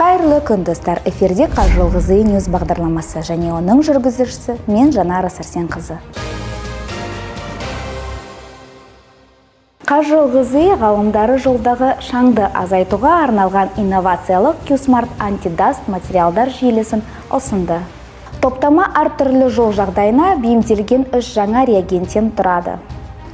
Қайырлы күн достар, эфирде Қажылғызы Ньюс бағдарламасы және оның жүргізушісі мен Жанара Сәрсен қызы. Қажылғызы ғалымдары жолдағы шаңды азайтуға арналған инновациялық Q-Smart Anti-Dust материалдар желісін ұсынды. Топтама әртүрлі жол жағдайына бейімделген 3 жаңа реагенттен тұрады.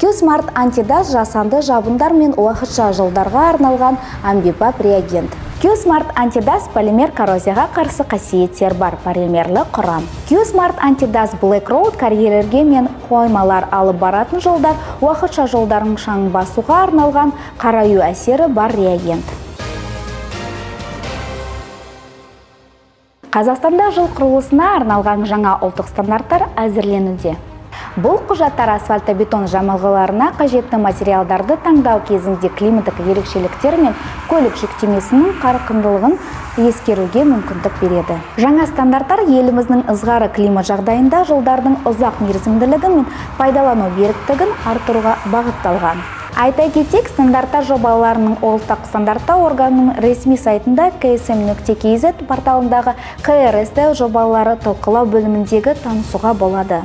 Q-Smart Anti-Dust жасанды жабындар мен уақытша жолдарға арналған амбипап реагент. Q-Smart Anti-Dust полимер коррозияға қарсы қасиеттер бар полимерлі құрам. Q-Smart Anti-Dust Black Road карьерлерге мен қоймалар алып баратын жолдар уақытша жолдардың шаңын басуға арналған қараю әсері бар реагент. Қазақстанда жол құрылысына арналған жаңа ұлттық стандарттар әзірленуде. Бұл құжаттар асфальтобетон жамылғыларына қажетті материалдарды таңдау кезінде климаттық ерекшеліктер мен көлік жүктемесінің қарқындылығын ескеруге мүмкіндік береді. Жаңа стандарттар еліміздің ызғары климат жағдайында жолдардың ұзақ мерзімділігі мен пайдалану беріктігін арттыруға бағытталған. Айта кетсек, стандарттар жобаларының ұлттық стандарттау органының ресми сайтында ksm.kz порталындағы КРСТ жобалары талқылау бөліміндегі танысуға болады.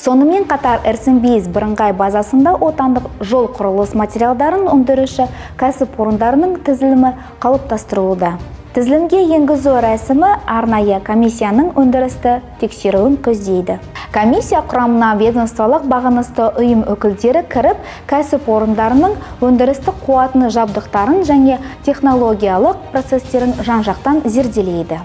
Сонымен қатар РСМБС бірыңғай базасында отандық жол құрылыс материалдарын өндіруші кәсіпорындарының тізілімі қалыптастырылуда. Тізілімге енгізу рәсімі арнайы комиссияның өндірісті тексеруін көздейді. Комиссия құрамына ведомстволық бағынысты ұйым өкілдері кіріп, кәсіпорындарының өндірістік қуатыны жабдықтарын және технологиялық процестерін жан-жақтан зерделейді.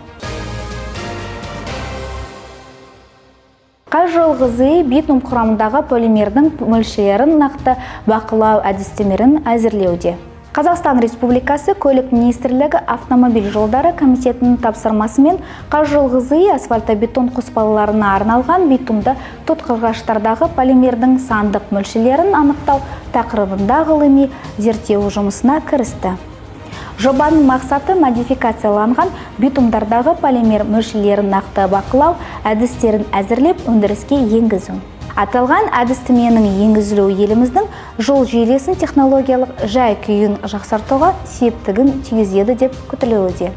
Қажылғызы битум құрамындағы полимердің мөлшерін нақты бақылау әдістемелерін әзірлеуде. Қазақстан Республикасы Көлік министрлігі автомобиль жолдары комитетінің тапсырмасымен Қажылғызы асфальтобетон қоспаларына арналған битумды тұтқырғыштардағы полимердің сандық мөлшерлерін анықтау тақырыбында ғылыми зерттеу жұмысына кірісті. Жобаның мақсаты модификацияланған битумдардағы полимер мөлшерлерін нақты бақылау әдістерін әзірлеп өндіріске енгізу. Аталған әдістеменің енгізілуі еліміздің жол жүйесін технологиялық жай-күйін жақсартуға септігін тигізеді деп күтілуде.